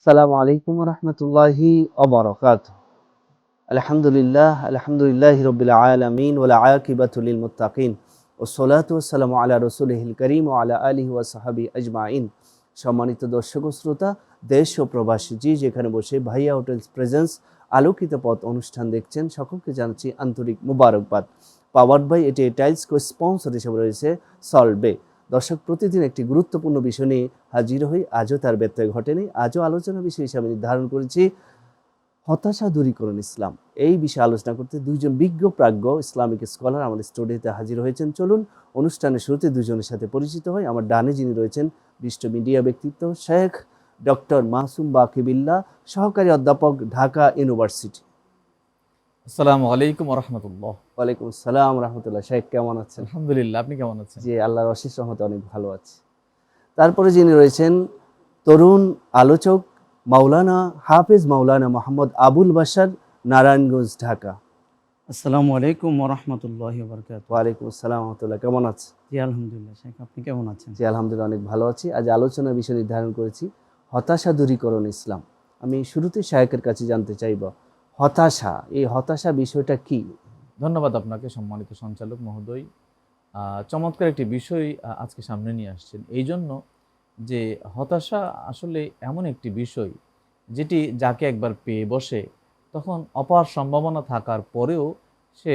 আসসালামু আলাইকুম রহমতুল্লাহি ওবারাকাতুহু। আলহামদুলিল্লাহি রাব্বিল আলামিন ওয়াল আকিবাতু লিল মুত্তাকিন ওয়াসসালাতু ওয়াসসালামু আলা রাসূলিহিল কারীম ওয়া আলা আলিহি ওয়া সাহবিহি আজমাইন। সম্মানিত দর্শক ও শ্রোতা, দেশ ও প্রবাসী যে যেখানে বসে ভাইয়া হোটেলস প্রেজেন্স আলোকিত পথ অনুষ্ঠান দেখছেন, সকলকে জানাচ্ছি আন্তরিক মুবারকবাদ। পাওয়ার্ড বাই এটি টাইলস কো স্পন্সর হিসেবে রয়েছে সল্ট বে। দর্শক, প্রতিদিন একটি গুরুত্বপূর্ণ বিষয় নিয়ে হাজির হই। আজও তার ব্যত্যয় ঘটেনি। আজও আলোচনা বিষয় হিসাবে নির্ধারণ করেছি হতাশা দূরীকরণ ইসলাম। এই বিষয়ে আলোচনা করতে দুইজন বিজ্ঞ প্রাজ্ঞ ইসলামিক স্কলার আমাদের স্টুডিওতে হাজির হয়েছেন। চলুন অনুষ্ঠানের শুরুতে দুজনের সাথে পরিচিত হয়। আমার ডানে যিনি রয়েছেন বিশিষ্ট মিডিয়া ব্যক্তিত্ব শেখ ডক্টর মাসুম বাকিবিল্লাহ, সহকারী অধ্যাপক, ঢাকা ইউনিভার্সিটি। আসসালামু আলাইকুম রহমতুল্লাহ। ওয়ালাইকুম আসসালাম রহমতুল্লাহ। শেখ কেমন আছেন? আলহামদুলিল্লাহ, আপনি কেমন আছেন? জি, আল্লাহর অশেষ রহমতে অনেক ভালো আছি। তারপরে যিনি রয়েছেন তরুণ আলোচক মাওলানা হাফেজ মাওলানা মোহাম্মদ আবুল বাশার, নারায়ণগঞ্জ, ঢাকা। আসসালামু আলাইকুম ওরহমতুল্লাহি ওয়াবারাকাতুহু। ওয়ালাইকুম আসসালাম রহমতুল্লাহ। কেমন আছেন? জি আলহামদুলিল্লাহ শেখ, আপনি কেমন আছেন? জি আলহামদুলিল্লাহ অনেক ভালো আছি। আজ আলোচনার বিষয় নির্ধারণ করেছি হতাশা দূরীকরণ ইসলাম। আমি শুরুতে শায়েকের কাছে জানতে চাইব, হতাশা, এই হতাশা বিষয়টা কি? ধন্যবাদ আপনাকে সম্মানিত সঞ্চালক মহোদয়। চমৎকার একটি বিষয় আজকে সামনে নিয়ে আসছেন, এই জন্য যে হতাশা আসলে এমন একটি বিষয় যেটি যাকে একবার পেয়ে বসে তখন অপার সম্ভাবনা থাকার পরেও সে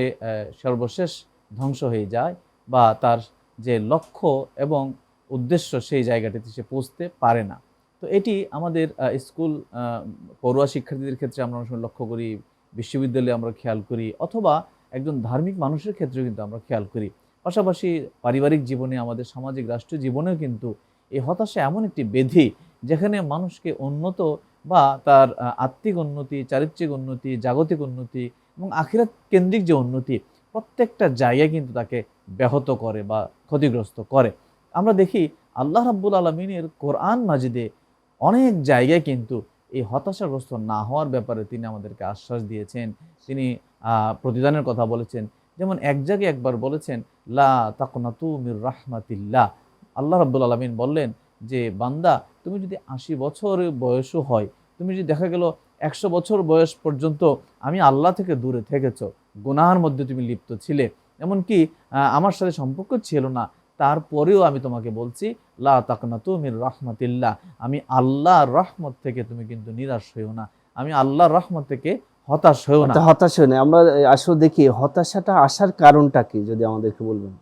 সর্বশেষ ধ্বংস হয়ে যায়, বা তার যে লক্ষ্য এবং উদ্দেশ্য সেই জায়গাটিতে সে পৌঁছতে পারে না। তো এটি আমাদের স্কুল পড়ুয়া শিক্ষার্থীদের ক্ষেত্রে আমরা অনেক সময় লক্ষ্য করি, বিশ্ববিদ্যালয়ে আমরা খেয়াল করি, অথবা একজন ধার্মিক মানুষের ক্ষেত্রেও কিন্তু আমরা খেয়াল করি। পাশাপাশি পারিবারিক জীবনে, আমাদের সামাজিক রাষ্ট্রীয় জীবনেও কিন্তু এই হতাশা এমন একটি ব্যাধি যেখানে মানুষকে উন্নত বা তার আত্মিক উন্নতি, চারিত্রিক উন্নতি, জাগতিক উন্নতি এবং আখিরাত কেন্দ্রিক যে উন্নতি, প্রত্যেকটা জায়গায় কিন্তু তাকে ব্যাহত করে বা ক্ষতিগ্রস্ত করে। আমরা দেখি আল্লাহ রাব্বুল আলামিনের কোরআন মাজিদে অনেক জায়গায় কিন্তু এই হতাশাগ্রস্ত না হওয়ার ব্যাপারে তিনি আমাদেরকে আশ্বাস দিয়েছেন। তিনি প্রতিদানের কথা বলেছেন। যেমন এক জায়গায় একবার বলেছেন, লা তাকনাতু মির রাহমাতিল্লাহ। আল্লাহ রাব্বুল আলামিন বললেন যে, বান্দা, তুমি যদি ৮০ বছর বয়সও হয়, তুমি যদি দেখা গেল ১০০ বছর বয়স পর্যন্ত আমি আল্লাহ থেকে দূরে থেকেছো, গুনাহের মধ্যে তুমি লিপ্ত ছিলে, এমনকি আমার সাথে সম্পর্ক ছিল না, তারপরেও আমি তোমাকে বলছি, লা তাকনাতু মির রাহমাতিল্লাহ, আমি আল্লাহর রহমত থেকে তুমি কিন্তু নিরাশ হইও না, আমি আল্লাহর রহমত থেকে হতাশ হইও না। হতাশ হয় না। আমরা আসলে দেখি হতাশাটা আসার কারণটা কি, যদি আমাদেরকে বলবেন।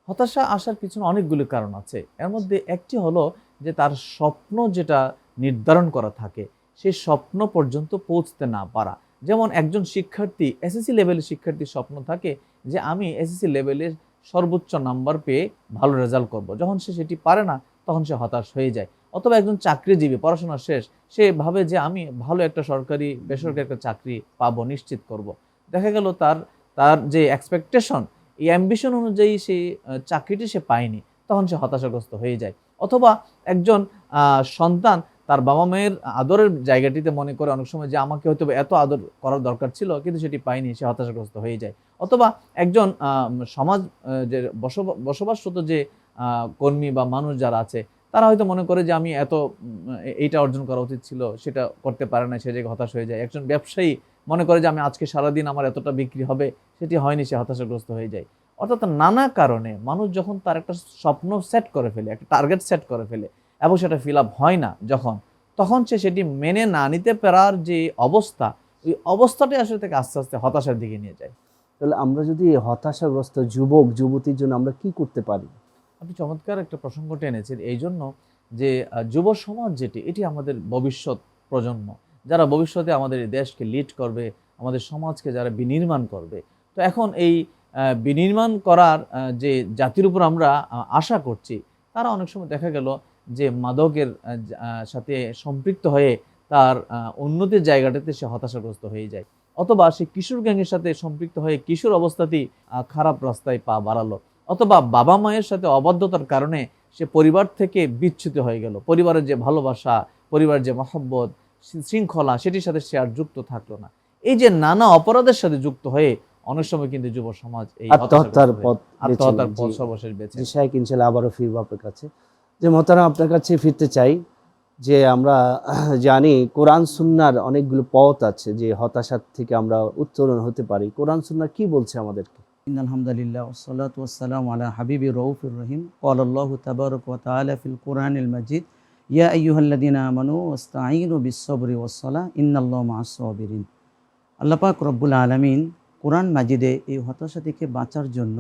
হতাশা আসার পিছনে অনেকগুলো কারণ আছে। এর মধ্যে একটি হলো যে তার স্বপ্ন যেটা নির্ধারণ করা থাকে, সেই স্বপ্ন পর্যন্ত পৌঁছতে না পারা। যেমন একজন শিক্ষার্থী, এসএসসি লেভেলের শিক্ষার্থীর স্বপ্ন থাকে যে আমি এসএসসি লেভেলের সর্বোচ্চ নাম্বার পেয়ে ভালো রেজাল্ট করব। যখন সে সেটি পারে না, তখন সে হতাশ হয়ে যায়। অথবা একজন চাকরিজীবী, পড়াশোনা শেষ, সে ভাবে যে আমি ভালো একটা সরকারি বেসরকারি একটা চাকরি পাবো, নিশ্চিত করব। দেখা গেল তার তার যে এক্সপেকটেশন, এই অ্যাম্বিশন অনুযায়ী সেই চাকরিটি সে পায়নি, তখন সে হতাশাগ্রস্ত হয়ে যায়। অথবা একজন সন্তান তার বাবা মায়ের আদরের জায়গাটিতে মনে করে অনেক সময় যে আমাকে হয়তো এত আদর করার দরকার ছিল, কিন্তু সেটি পায়নি, সে হতাশাগ্রস্ত হয়ে যায়। অথবা একজন সমাজ যে বসবাসরত যে কর্মী বা মানুষ যারা আছে, তারা হয়তো মনে করে যে আমি এত এইটা অর্জন করা উচিত ছিল, সেটা করতে পারে না, সে জায়গায় হতাশ হয়ে যায়। একজন ব্যবসায়ী মনে করে যে আমি আজকে সারাদিন আমার এতটা বিক্রি হবে, সেটি হয়নি, সে হতাশাগ্রস্ত হয়ে যায়। অর্থাৎ নানা কারণে মানুষ যখন তার একটা স্বপ্ন সেট করে ফেলে, একটা টার্গেট সেট করে ফেলে, এবং সেটা ফিল আপ হয় না যখন, তখন সে সেটি মেনে না নিতে পারার যে অবস্থা, ওই অবস্থাটাই আসলে তাকে আস্তে আস্তে হতাশার দিকে নিয়ে যায়। তাহলে আমরা যদি হতাশাগ্রস্ত যুবক যুবতীর জন্য আমরা কি করতে পারি? আপনি চমৎকার একটা প্রসঙ্গ টেনেছেন, এই জন্য যে যুব সমাজ যেটি, এটি আমাদের ভবিষ্যৎ প্রজন্ম, যারা ভবিষ্যতে আমাদের এই দেশকে লিড করবে, আমাদের সমাজকে যারা বিনির্মাণ করবে। তো এখন এই বিনির্মাণ করার যে জাতির উপর আমরা আশা করছি, তারা অনেক সময় দেখা গেল যে মাদকের সাথে সম্পৃক্ত হয়ে তার উন্নতির জায়গাটাতে সে হতাশাগ্রস্ত হয়ে যায়। অথবা সে কিশোর গ্যাংয়ের সাথে সম্পৃক্ত হয়ে কিশোর অবস্থাতেই খারাপ রাস্তায় পা বাড়ালো। অথবা বাবা মায়ের সাথে অবাধ্যতার কারণে সে পরিবার থেকে বিচ্যুত হয়ে গেল। পরিবারের যে ভালোবাসা, পরিবারের যে মহব্বত, শৃঙ্খলা, সেটির সাথে সে আর যুক্ত থাকলো না। এই যে নানা অপরাধের সাথে যুক্ত হয়ে অনেক সময় কিন্তু যুব সমাজ এই আত্মহত্যার পথ সর্বশেষ বেছে। জি শাইখ, ইনশাআল্লাহ আবারও ফিরবো আপনার কাছে। যে মোহতারাম, আপনার কাছে ফিরতে চাই যে আমরা জানি কোরআন সুন্নাহর অনেকগুলো পথ আছে যে হতাশার থেকে আমরা উত্তরণ হতে পারি। কোরআন সুন্নাহ কি বলছে আমাদেরকে? আলহামদুলিল্লাহ ওয়াসসালাতু ওয়াসসালামু আলা হাবিবি রউফির রহিম ক্বালাল্লাহু তাবারাকা ওয়া তাআলা ফিল কুরআনিল মাজিদ ইয়া আইয়ুহাল্লাযীনা আমানু ওয়াসতাঈনু বিস-সাবরি ওয়াস-সালাহ ইন্নাল্লাহা মা'আস-সাবিরিন। আল্লাহ পাক রব্বুল আলামিন কোরআন মাজিদে এই হতাশা থেকে বাঁচার জন্য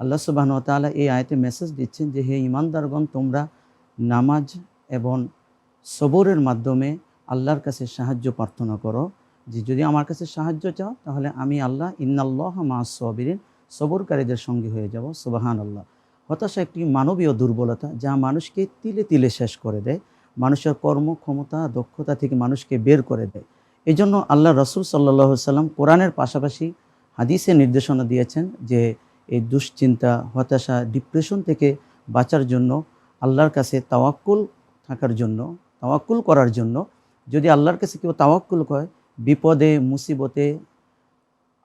আল্লাহ সুবহানাহু ওয়া তাআলা এই আয়াতে মেসেজ দিচ্ছেন যে হে ঈমানদারগণ, তোমরা নামাজ এবং সবরের মাধ্যমে আল্লাহর কাছে সাহায্য প্রার্থনা করো, যে যদি আমার কাছে সাহায্য চাও তাহলে আমি আল্লাহ ইন্নাল্লাহা মা'আস-সাবিরিন সবরকারীদের সঙ্গী হয়ে যাব। সুবহানাল্লাহ। হতাশা একটি মানবীয় দুর্বলতা যা মানুষকে তিলে তিলে শেষ করে দেয়, মানুষের কর্মক্ষমতা দক্ষতা থেকে মানুষকে বের করে দেয়। এই জন্য আল্লাহ রসুল সাল্লাল্লাহু আলাইহি সাল্লাম কোরআনের পাশাপাশি হাদিসে নির্দেশনা দিয়েছেন যে এই দুশ্চিন্তা, হতাশা, ডিপ্রেশন থেকে বাঁচার জন্য আল্লাহর কাছে তাওয়াক্কুল থাকার জন্য, তাওয়াক্কুল করার জন্য, যদি আল্লাহর কাছে কেউ তাওয়াক্কুল করে বিপদে মুসিবতে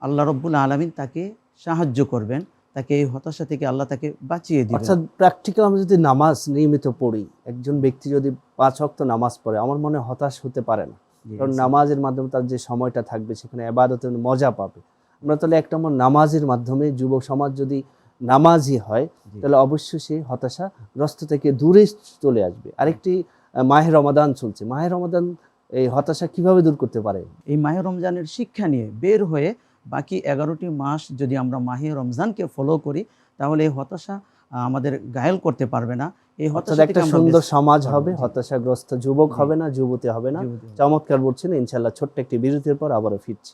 আল্লাহ রব্বুল আলামিন তাকে সাহায্য করবেন, তাকে এই হতাশা থেকে আল্লাহ তাকে বাঁচিয়ে দিবেন। অর্থাৎ প্র্যাকটিক্যাল আমরা যদি নামাজ নিয়মিত পড়ি, একজন ব্যক্তি যদি 5 ওয়াক্ত নামাজ পড়ে, আমার মনে হয় হতাশ হতে পারে না। কারণ নামাজের মাধ্যমে তার যে সময়টা থাকবে সেখানে ইবাদতের মজা পাবে। আমরা তাহলে এক নম্বর নামাজের মাধ্যমে যুবক সমাজ যদি নামাজি হয় তাহলে অবশ্যই সে হতাশাগ্রস্ত থেকে দূরে চলে আসবে। আরেকটি মাহে রমাদান চলছে, মাহে রমাদান এই হতাশা কিভাবে দূর করতে পারে? এই মাহে রমজানের শিক্ষা নিয়ে বের হয়ে বাকি 11টি মাস যদি আমরা মাহে রমজানকে ফলো করি তাহলে এই হতাশা আমাদের ঘায়েল করতে পারবে না। এই হতাশা থেকে একটা আমরা সুন্দর বেঁচে সমাজ থাকতে হবে, পারবো। হতাশাগ্রস্ত যুবক হবে না, যুবতী হবে না। জীবনে। চমৎকার বলছেন। ইনশাআল্লাহ ছোট্ট একটি বিরতির পর আবারও ফিরছি।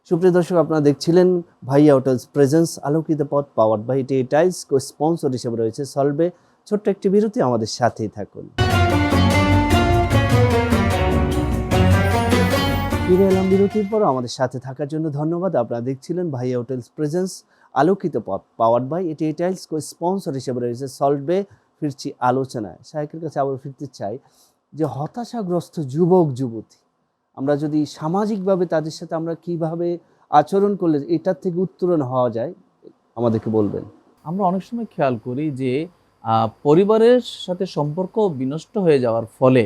সুপ্রিয় দর্শক, আপনারা দেখছিলেন ভাইয়া হোটেলস প্রেজেন্স আলোকিত পথ powered by T tiles, co sponsor হিসেবে রয়েছে সলবে। ছোট্ট একটি বিরতি, আমাদের সাথেই থাকুন। ফিরে এলাম বিরতির পর। আমাদের সাথে থাকার জন্য ধন্যবাদ। আপনারা দেখছিলেন ভাইয়া হোটেলস প্রেজেন্স আলোকিত পথ powered by T tiles, co sponsor হিসেবে রয়েছে সলবে। ফিরছি আলোচনায়। শায়েখের কাছে আবার ফিরতে চাই যে হতাশাগ্রস্ত যুবক যুবতী, আমরা যদি সামাজিকভাবে তাদের সাথে আমরা কিভাবে আচরণ করলে এটার থেকে উত্তরণ হওয়া যায় আমাদেরকে বলবেন। আমরা অনেক সময় খেয়াল করি যে পরিবারের সাথে সম্পর্ক বিনষ্ট হয়ে যাওয়ার ফলে,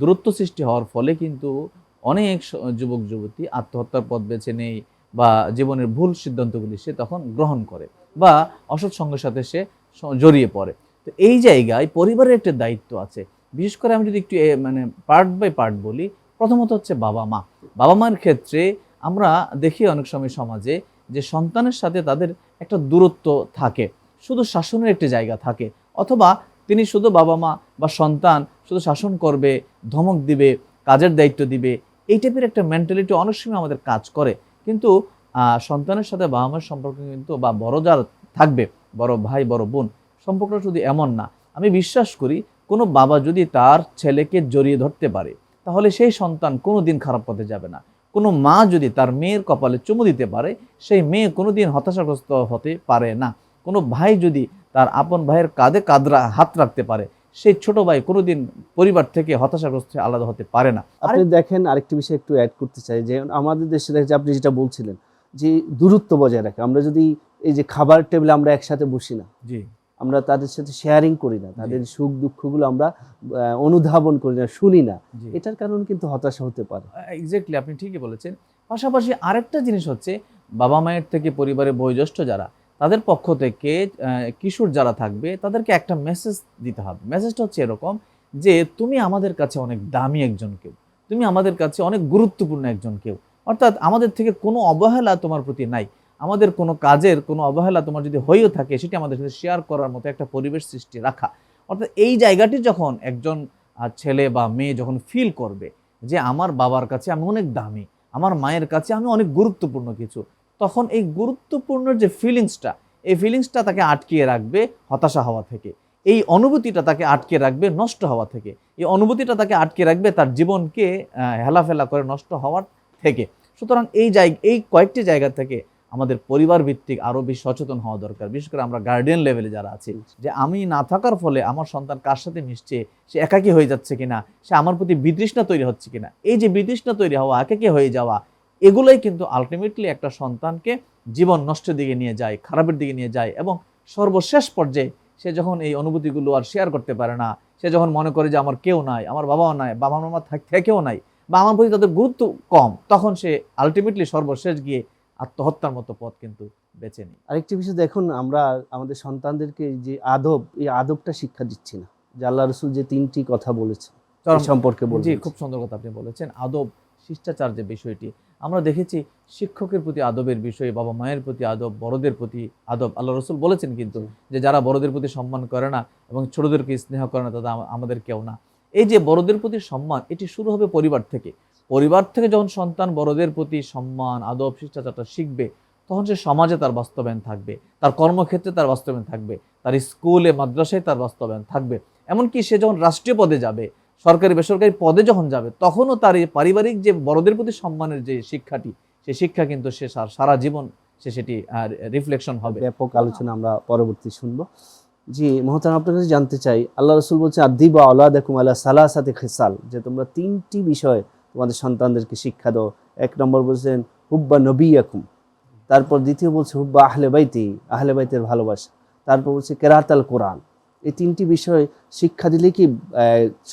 দূরত্ব সৃষ্টি হওয়ার ফলে কিন্তু অনেক যুবক যুবতী আত্মহত্যার পথ বেছে নেয় বা জীবনের ভুল সিদ্ধান্তগুলি সে তখন গ্রহণ করে বা অসৎ সঙ্গের সাথে সে জড়িয়ে পড়ে। তো এই জায়গায় পরিবারের একটা দায়িত্ব আছে। বিশেষ করে আমি যদি একটু মানে পার্ট বাই পার্ট বলি, প্রথমত হচ্ছে বাবা মা। বাবা মার ক্ষেত্রে আমরা দেখি অনেক সময় সমাজে যে সন্তানের সাথে তাদের একটা দূরত্ব থাকে, শুধু শাসনের একটি জায়গা থাকে, অথবা তিনি শুধু বাবা মা বা সন্তান শুধু শাসন করবে, ধমক দিবে, কাজের দায়িত্ব দিবে, এই টাইপের একটা মেন্টালিটি অনেক সময় আমাদের কাজ করে। কিন্তু সন্তানের সাথে বাবা মার সম্পর্ক কিন্তু, বা বড় যারা থাকবে, বড় ভাই বড় বোন, সম্পর্কটা শুধু এমন না। আমি বিশ্বাস করি কোনো বাবা যদি তার ছেলেকে জড়িয়ে ধরতে পারে তাহলে সেই সন্তান কোনো দিন খারাপ পথে যাবে না। কোনো মা যদি তার মেয়ের কপালে চুমু দিতে পারে সেই মেয়ে কোনো দিন হতাশাগ্রস্ত হতে পারে না। কোনো ভাই যদি তার আপন ভাইয়ের কাঁধে হাত রাখতে পারে সেই ছোট ভাই কোনোদিন পরিবার থেকে হতাশাগ্রস্ত আলাদা হতে পারে না। আপনি দেখেন, আরেকটি বিষয় একটু অ্যাড করতে চাই যে আমাদের দেশে যে আপনি যেটা বলছিলেন যে দূরত্ব বজায় রাখে, আমরা যদি এই যে খাবার টেবিলে আমরা একসাথে বসি না, জি, আমরা তাদের সাথে শেয়ারিং করি না, তাদের সুখ দুঃখগুলো আমরা অনুধাবন করি না, শুনি না, এটার কারণ কিন্তু হতাশা হতে পারে। এক্স্যাক্টলি, আপনি ঠিকই বলেছেন। পাশাপাশি আরেকটা জিনিস হচ্ছে বাবা মায়ের থেকে পরিবারের বয়োজ্যেষ্ঠ যারা, তাদের পক্ষ থেকে কিশোর যারা থাকবে তাদেরকে একটা মেসেজ দিতে হবে। মেসেজটা হচ্ছে এরকম যে তুমি আমাদের কাছে অনেক দামি একজন কেউ, তুমি আমাদের কাছে অনেক গুরুত্বপূর্ণ একজন কেউ। অর্থাৎ আমাদের থেকে কোনো অবহেলা তোমার প্রতি নাই, আমাদের কোনো কাজের কোনো অবহেলা তোমার যদি হয়েও থাকে সেটি আমাদের সাথে শেয়ার করার মতো একটা পরিবেশ সৃষ্টি রাখা। অর্থাৎ এই জায়গাটি যখন একজন ছেলে বা মেয়ে যখন ফিল করবে যে আমার বাবার কাছে আমি অনেক দামি, আমার মায়ের কাছে আমি অনেক গুরুত্বপূর্ণ কিছু, তখন এই গুরুত্বপূর্ণ যে ফিলিংসটা, এই ফিলিংসটা তাকে আটকিয়ে রাখবে হতাশা হওয়া থেকে, এই অনুভূতিটা তাকে আটকে রাখবে নষ্ট হওয়া থেকে, এই অনুভূতিটা তাকে আটকে রাখবে তার জীবনকে হেলাফেলা করে নষ্ট হওয়ার থেকে। সুতরাং এই কয়েকটি জায়গা থেকে আমাদের পরিবার ভিত্তিক আরও বেশি সচেতন হওয়া দরকার। বিশেষ করে আমরা গার্ডিয়ান লেভেলে যারা আছি, যে আমি না থাকার ফলে আমার সন্তান কার সাথে মিশছে, সে একাকী হয়ে যাচ্ছে কিনা, সে আমার প্রতি বিতৃষ্ণা তৈরি হচ্ছে কিনা, এই যে বিতৃষ্ণা তৈরি হওয়া, একাকী হয়ে যাওয়া, এগুলোই কিন্তু আলটিমেটলি একটা সন্তানকে জীবন নষ্টের দিকে নিয়ে যায়, খারাপের দিকে নিয়ে যায়, এবং সর্বশেষ পর্যায়ে সে যখন এই অনুভূতিগুলো আর শেয়ার করতে পারে না, সে যখন মনে করে যে আমার কেউ নাই, আমার বাবাও নাই, বাবা মামা থেকেও নাই, বা আমার প্রতি তাদের গুরুত্ব কম, তখন সে আলটিমেটলি সর্বশেষ গিয়ে আত্মহত্যার মতো পথ কিন্তু বেছে নিই। আরেকটি বিষয় দেখুন, আমরা আমাদের সন্তানদেরকে যে আদব, এই আদবটা শিক্ষা দিচ্ছি না। যে আল্লাহ রসুল যে 3টি কথা বলেছেন এই সম্পর্কে জি, বলবেন। খুব সুন্দর কথা আপনি বলেছেন। আদব, শিষ্টাচার যে বিষয়টি আমরা দেখেছি, শিক্ষকের প্রতি আদবের বিষয়ে, বাবা মায়ের প্রতি আদব, বড়দের প্রতি আদব। আল্লাহ রসুল বলেছেন কিন্তু যে যারা বড়দের প্রতি সম্মান করে না এবং ছোটদেরকে স্নেহ করে না, তারা আমাদের কেউ না। এই যে বড়দের প্রতি সম্মান, এটি শুরু হবে পরিবার থেকে। পরিবার থেকে যখন সন্তান বড়দের প্রতি সম্মান, আদব, শিষ্টাচারটা শিখবে, তখন সে সমাজে তার বাস্তবায়ন থাকবে, তার কর্মক্ষেত্রে তার বাস্তবায়ন থাকবে, তার স্কুলে মাদ্রাসায় তার বাস্তবায়ন থাকবে। এমনকি সে যখন রাষ্ট্রীয় পদে যাবে, সরকারি বেসরকারি পদে যখন যাবে, তখনও তার এই পারিবারিক যে বড়দের প্রতি সম্মানের যে শিক্ষাটি, সেই শিক্ষা কিন্তু সে সারা জীবন সে সেটি রিফ্লেকশন হবে। ব্যাপক আলোচনা আমরা পরবর্তী শুনবো। জি মোহতারাম, আপনার কাছে জানতে চাই, আল্লাহ রসুল বলছে আদিবা আওলাদাকুম আলা সালাসাতি খিসাল, যে তোমরা 3টি বিষয় তোমাদের সন্তানদেরকে শিক্ষা দাও। 1 নম্বর বলছেন হুব্বা নবিয়াকুম, তারপর দ্বিতীয় বলছে হুব্বা আহলে বাইতি, আহলে বাইতের ভালোবাসা, তারপর বলছে কেরাতাল কোরআন। এই 3টি বিষয় শিক্ষা দিলে কি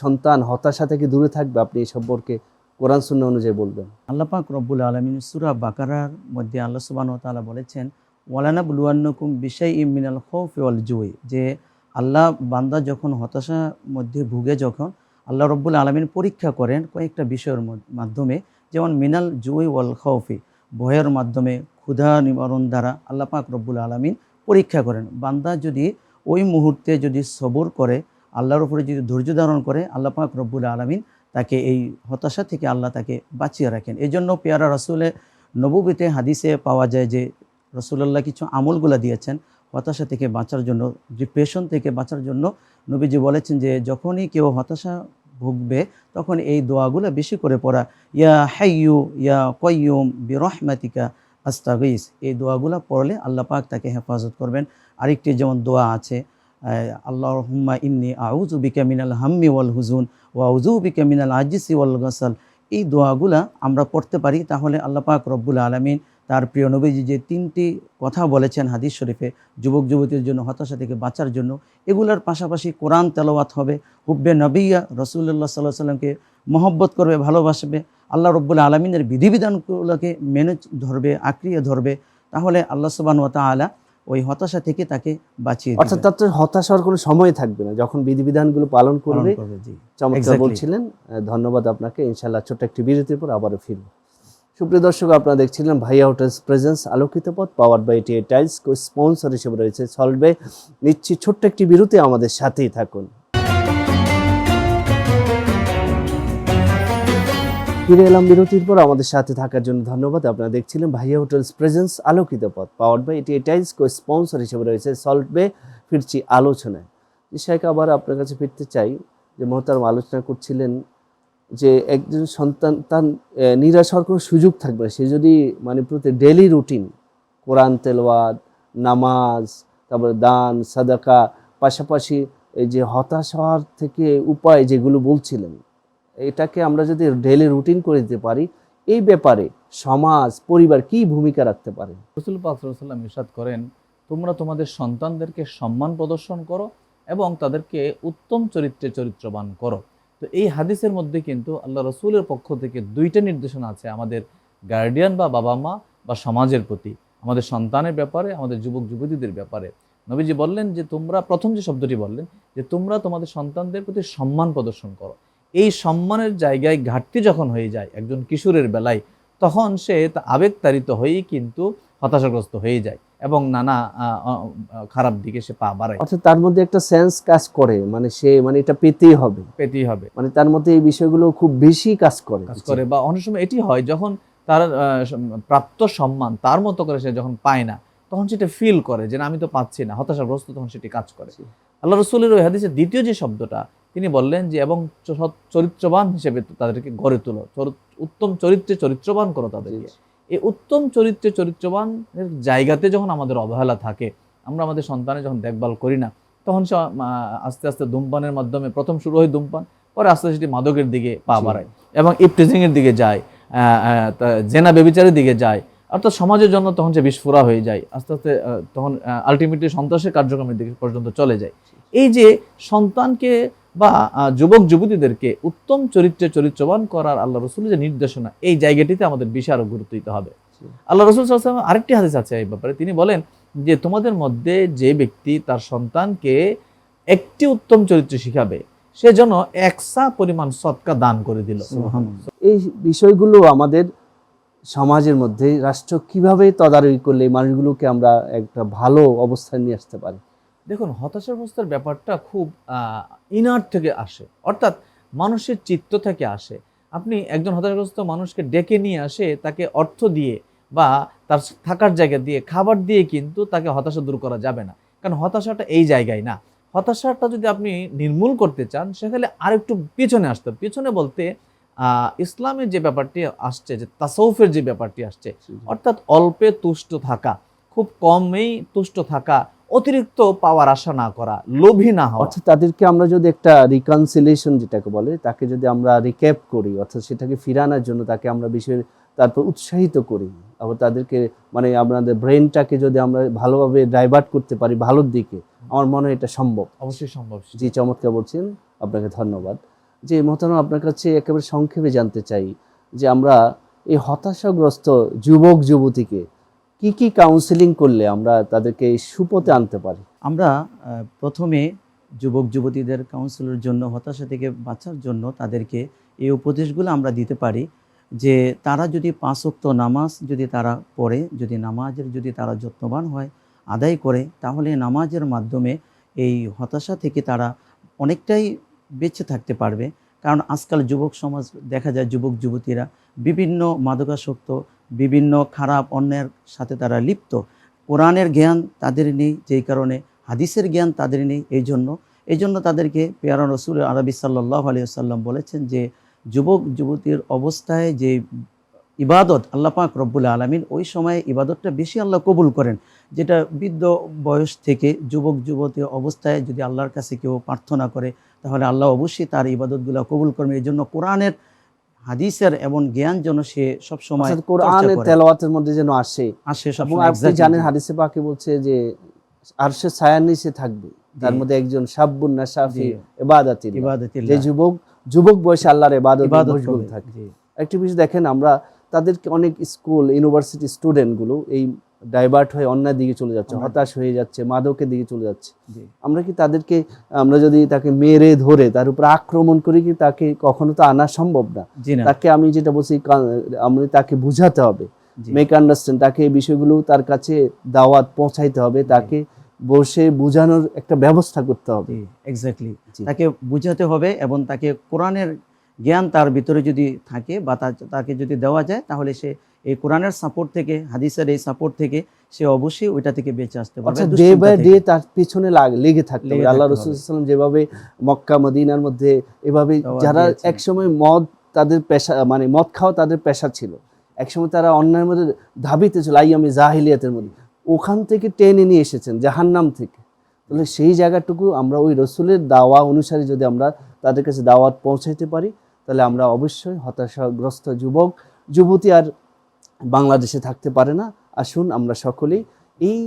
সন্তান হতাশা থেকে দূরে থাকবে? আপনি এই সম্পর্কে কোরআন সুন্নাহ অনুযায়ী বলবেন। আল্লাহ পাক রব্বুল আলামিন সূরা বাকারার মধ্যে আল্লাহ সুবহানাহু ওয়া তাআলা বলেছেন ওয়ালানাবলুওয়ান্নাকুম বিশাইইম মিনাল খাউফি ওয়াল জুই, যে আল্লাহ বান্দা যখন হতাশার মধ্যে ভুগে, যখন আল্লাহ রব্বুল আলামিন পরীক্ষা করেন কয়েকটা বিষয়ের মাধ্যমে, যেমন মিনাল জুই ওয়াল খাউফি, ভয়ের মাধ্যমে, ক্ষুধা নিবারণ দ্বারা আল্লাহ পাক রব্বুল আলামিন পরীক্ষা করেন। বান্দা যদি ওই মুহূর্তে যদি সবর করে, আল্লাহর উপরে যদি ধৈর্য ধারণ করে, আল্লাহ পাক রব্বুল আলামিন তাকে এই হতাশা থেকে আল্লাহ তাকে বাঁচিয়ে রাখেন। এই জন্য পেয়ারা রসুলে নবুবিতে হাদিসে পাওয়া যায় যে রসুল্লাহ কিছু আমলগুলা দিয়েছেন হতাশা থেকে বাঁচার জন্য, ডিপ্রেশন থেকে বাঁচার জন্য। নবীজি বলেছেন যে যখনই কেউ হতাশা ভুগবে, তখন এই দোয়াগুলো বেশি করে পড়া, ইয়া হাইয়ু ইয়া কয়্যুম বিরহমাতিকা আস্তাগীস, এই দোয়াগুলো পড়লে আল্লাহ পাক তাকে হেফাজত করবেন। আরেকটি যেমন দোয়া আছে, আল্লাহুম্মা ইন্নী আউযু বিকা মিনাল হাম্মি ওয়াল হুজুন ওয়া আউযু বিকা মিনাল আজিসি ওয়াল গাসাল। এই দোয়াগুলা আমরা পড়তে পারি, তাহলে আল্লাহ পাক রব্বুল আলামিন তার প্রিয় নবীজি যে 3টি কথা বলেছেন হাদিস শরীফে যুবক যুবতীর জন্য হতাশা থেকে বাঁচার জন্য, এগুলোর পাশাপাশি কোরআন তেলাওয়াত হবে, হুব্বে নবিয়া, রাসূলুল্লাহ সাল্লাল্লাহু আলাইহি সাল্লামকে মহব্বত করবে, ভালোবাসবে, আল্লাহ রব্বুল আলামিনের বিধিবিধানগুলোকে মেনে ধরবে, আঁকড়িয়ে ধরবে, তাহলে আল্লাহ সুবহানাহু ওয়া তাআলা ওই হতাশা থেকে তাকে বাঁচিয়ে অর্থাৎ তার তো হতাশার কোনো সময় থাকবে না যখন বিধিবিধানগুলো পালন করবে। জি, চমৎকার বলছিলেন, ধন্যবাদ আপনাকে। ইনশাআল্লাহ ছোট্ট একটি বিরতির পর আবারও ফিরব। সুপ্রিয় দর্শক, আপনারা দেখছিলেন ভাইয়া হোটেলস প্রেজেন্স আলোকিত পথ, powered by TA tiles. Sponsor হিসেবে রয়েছে সলবে। নিচ্ছি ছোট্ট একটি বিরতি, আমাদের সাথেই থাকুন। ফিরে এলাম বিরতির পর, আমাদের সাথে থাকার জন্য ধন্যবাদ। আপনারা দেখছিলেন ভাইয়া হোটেলস প্রেজেন্স আলোকিত পথ, powered by TA tiles. Sponsor হিসেবে রয়েছে সলবে। ফিরছি আলোচনায়। শেখ, আবার আপনার কাছে ফিরতে চাই যে মোহতারাম আলোচনা করছিলেন যে একজন সন্তান তার নিরাশ হওয়ার কোনো সুযোগ থাকবে না। সে যদি মানে প্রতি ডেইলি রুটিন কোরআন তেলাওয়াত, নামাজ, তারপরে দান, সাদাকা, পাশাপাশি এই যে হতাশ হওয়ার থেকে উপায় যেগুলো বলছিলেন, এটাকে আমরা যদি ডেইলি রুটিন করে দিতে পারি, এই ব্যাপারে সমাজ, পরিবার কি ভূমিকা রাখতে পারে? রাসূল পাক সাল্লাল্লাহু আলাইহি ওয়াসাল্লাম ইরশাদ করেন, তোমরা তোমাদের সন্তানদেরকে সম্মান প্রদর্শন করো এবং তাদেরকে উত্তম চরিত্রে চরিত্রবান করো। তো এই হাদিসের মধ্যে কিন্তু আল্লাহ রসুলের পক্ষ থেকে 2টা নির্দেশনা আছে আমাদের গার্ডিয়ান বা বাবা মা বা সমাজের প্রতি, আমাদের সন্তানের ব্যাপারে, আমাদের যুবক যুবতীদের ব্যাপারে। নবীজি বললেন যে তোমরা, প্রথম যে শব্দটি বললেন যে তোমরা তোমাদের সন্তানদের প্রতি সম্মান প্রদর্শন করো। এই সম্মানের জায়গায় ঘাটতি যখন হয়ে যায় একজন কিশোরের বেলায়, তখন সে আবেগতাড়িত হয়েই কিন্তু হতাশাগ্রস্ত হয়ে যায় এবং নানা খারাপ দিকে সে পা বাড়ায়। অর্থাৎ তার মধ্যে একটা সেন্স কাজ করে, মানে সে মানে এটা পেতেই হবে, মানে তার মধ্যে এই বিষয়গুলো খুব বেশি কাজ করে। বা অনেক সময় এটি হয় যখন তার প্রাপ্ত সম্মান তার মতো করে সে যখন পায় না, তখন সেটা ফিল করে যে না, আমি তো পাচ্ছি না, হতাশাগ্রস্ত, তখন সেটি কাজ করে। আল্লাহ রসুলের ওই হাদিসের দ্বিতীয় যে শব্দটা তিনি বললেন যে এবং চরিত্রবান হিসেবে তাদেরকে গড়ে তোলো, উত্তম চরিত্রে চরিত্রবান করো তাদেরকে। এই উত্তম চরিত্রে চরিত্রবানের জায়গাতে যখন আমাদের অবহেলা থাকে, আমরা আমাদের সন্তানের যখন দেখভাল করি না, তখন সে আস্তে আস্তে ধূমপানের মাধ্যমে, প্রথম শুরু হয় ধূমপান, পরে আস্তে আস্তে মাদকের দিকে পা বাড়ায় এবং ইফটিজিংয়ের দিকে যায়, জেনা ব্যভিচারের দিকে যায়, অর্থাৎ সমাজের জন্য তখন সে বিস্ফোরা হয়ে যায়, আস্তে আস্তে তখন আলটিমেটলি সন্ত্রাসের কার্যক্রমের দিকে পর্যন্ত চলে যায়। এই যে সন্তানকে বা যুবক যুবতীদেরকে উত্তম চরিত্রে চরিত্রবান করার আল্লাহ রসুলের যে নির্দেশনা, এই জায়গাটিতে আমাদের বেশি আরো গুরুত্ব দিতে হবে। আল্লাহ রসুল সাল্লাল্লাহু আলাইহি ওয়াসাল্লাম আরেকটি হাদিস আছে এই ব্যাপারে, তিনি বলেন যে তোমাদের মধ্যে যে ব্যক্তি তার সন্তানকে একটি উত্তম চরিত্র শিখাবে সে যেন 100 পরিমাণ সদকা দান করে দিল। এই বিষয়গুলো আমাদের সমাজের মধ্যে রাষ্ট্র কিভাবে তদারকি করলে এই মানুষগুলোকে আমরা একটা ভালো অবস্থায় নিয়ে আসতে পারি? দেখুন, হতাশাগ্রস্তের ব্যাপারটা খুব ইনার থেকে আসে, অর্থাৎ মানুষের চিত্ত থেকে আসে। আপনি একজন হতাশাগ্রস্ত মানুষকে ডেকে নিয়ে আসে তাকে অর্থ দিয়ে বা তার থাকার জায়গা দিয়ে, খাবার দিয়ে কিন্তু তাকে হতাশা দূর করা যাবে না, কারণ হতাশাটা এই জায়গায় না। হতাশাটা যদি আপনি নির্মূল করতে চান সেখানে আরেকটু পিছনে আসতে হবে। পিছনে বলতে ইসলামের যে ব্যাপারটি আসছে, যে তাসাউফের যে ব্যাপারটি আসছে, অর্থাৎ অল্পে তুষ্ট থাকা, খুব কমেই তুষ্ট থাকা, অতিরিক্ত পাওয়ার আশা না করা, লোভী না হওয়া। অর্থাৎ তাদেরকে আমরা যদি একটা রিকনসিলিয়েশন যেটাকে বলে, তাকে যদি আমরা রিক্যাপ করি, অর্থাৎ সেটাকে ফিরানোর জন্য তাকে আমরা বিষয় তারপর উৎসাহিত করি, আবার তাদেরকে মানে আপনাদের ব্রেনটাকে যদি আমরা ভালোভাবে ডাইভার্ট করতে পারি ভালোর দিকে, আমার মনে হয় এটা সম্ভব। অবশ্যই সম্ভব। জি, চমৎকার বলছেন, আপনাকে ধন্যবাদ। যে মোহতারাম, আপনার কাছে একেবারে সংক্ষেপে জানতে চাই যে আমরা এই হতাশাগ্রস্ত যুবক যুবতীকে কি কি কাউন্সেলিং করলে আমরা তাদেরকে এই সুপথে আনতে পারি? আমরা প্রথমে যুবক যুবতীদের কাউন্সিলের জন্য, হতাশা থেকে বাঁচার জন্য তাদেরকে এই উপদেশগুলো আমরা দিতে পারি যে তারা যদি 5 ওয়াক্ত নামাজ যদি তারা পড়ে, যদি নামাজের যদি তারা যত্নবান হয়, আদায় করে, তাহলে নামাজের মাধ্যমে এই হতাশা থেকে তারা অনেকটাই বেঁচে থাকতে পারবে। কারণ আজকাল যুবক সমাজ দেখা যায় যুবক যুবতীরা বিভিন্ন মাদকাসক্ত, বিভিন্ন খারাপ অন্যের সাথে তারা লিপ্ত। কোরআনের জ্ঞান তাদের নেই, যেই কারণে হাদিসের জ্ঞান তাদের নেই। এই জন্য তাদেরকে পেয়ারা রসুল আরবি সাল্লাল্লাহু আলাইহি ওয়াসাল্লাম বলেছেন যে যুবক যুবতীর অবস্থায় যে ইবাদত আল্লাহ পাক রব্বুল আলামিন ওই সময়ে ইবাদতটা বেশি আল্লাহ কবুল করেন, যেটা বৃদ্ধ বয়স থেকে যুবক যুবতী অবস্থায় যদি আল্লাহর কাছে কেউ প্রার্থনা করে তাহলে আল্লাহ অবশ্যই তার ইবাদতগুলো কবুল করবেন। এই জন্য কোরআনের, হাদিসের এবং জ্ঞান যেন সে সবসময় কোরআনের তেলাওয়াতের মধ্যে যেন আসে। এবং আপনি জানেন হাদিসে পাকে বলছে যে আরশের ছায়ার নিচে থাকবে, তার মধ্যে একজন শাবুন নাশাফি ইবাদাতিল্লাহ, যে যুবক বয়সে আল্লাহর ইবাদতে মশগুল থাকে। একটি বিষয় দেখেন, আমরা তাদেরকে অনেক স্কুল ইউনিভার্সিটি স্টুডেন্টগুলো এই ডাইভার্ট হয়ে অন্যায় দিকে চলে যাচ্ছে, হতাশ হয়ে যাচ্ছে, মাদকের দিকে চলে যাচ্ছে। আমরা কি তাদেরকে, আমরা যদি তাকে মেরে ধরে তার উপর আক্রমণ করি, কি তাকে কখনো তো আনা সম্ভব না। তাকে আমি যেটা বলছি, আমরা তাকে বুঝাতে হবে, মেক আন্ডারস্ট্যান্ড, তাকে এই বিষয়গুলো তার কাছে দাওয়াত পৌঁছাইতে হবে, তাকে বসে বোঝানোর একটা ব্যবস্থা করতে হবে। এক্স্যাক্টলি, তাকে বুঝাতে হবে এবং তাকে কোরআনের জ্ঞান তার ভিতরে যদি থাকে বা তাকে যদি দেওয়া যায়, তাহলে সে এই কোরআনের সাপোর্ট থেকে, হাদিসের এই সাপোর্ট থেকে সে অবশ্যই ওইটা থেকে বেঁচে আসতে পারবে। ডে বাই ডে তার পিছনে লেগে থাকতে হবে। আল্লাহ রাসূল সাল্লাল্লাহু আলাইহি ওয়াসাল্লাম যেভাবে মক্কা মদিনার মধ্যে এভাবে যারা একসময় মদ তাদের পেশা, মানে মদ খাওয়া তাদের পেশা ছিল, একসময় তারা অন্যায়ের মধ্যে ধাবিত ছিল, আইয়ামে জাহিলিয়াতের মধ্যে, ওখান থেকে টেনে নিয়ে এসেছেন জাহান্নাম থেকে। তাহলে সেই জায়গাটুকু আমরা ওই রসুলের দাওয়া অনুসারে যদি আমরা তাদের কাছে দাওয়াত পৌঁছাইতে পারি, তাহলে আমরা অবশ্যই হতাশাগ্রস্ত যুবক যুবতী আর বাংলাদেশে থাকতে পারে না। আসুন আমরা সকলেই এই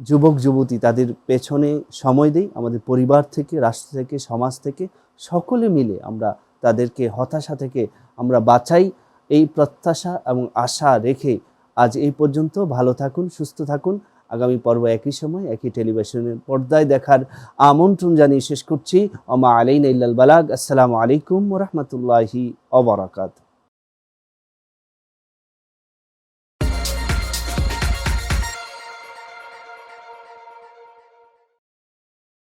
যুবক যুবতী তাদের পেছনে সময় দিই, আমাদের পরিবার থেকে, রাষ্ট্র থেকে, সমাজ থেকে সকলে মিলে আমরা তাদেরকে হতাশা থেকে আমরা বাঁচাই। এই প্রত্যাশা এবং আশা রেখে আজ এই পর্যন্ত। ভালো থাকুন, সুস্থ থাকুন। আগামী পর্ব একই সময় একই টেলিভিশনের পর্দায় দেখার আমন্ত্রণ জানিয়ে শেষ করছি। ওমা আলাইনা ইল্লাল বালাগ। আসসালামু আলাইকুম ওয়া রাহমাতুল্লাহি ওয়া বারাকাতুহু।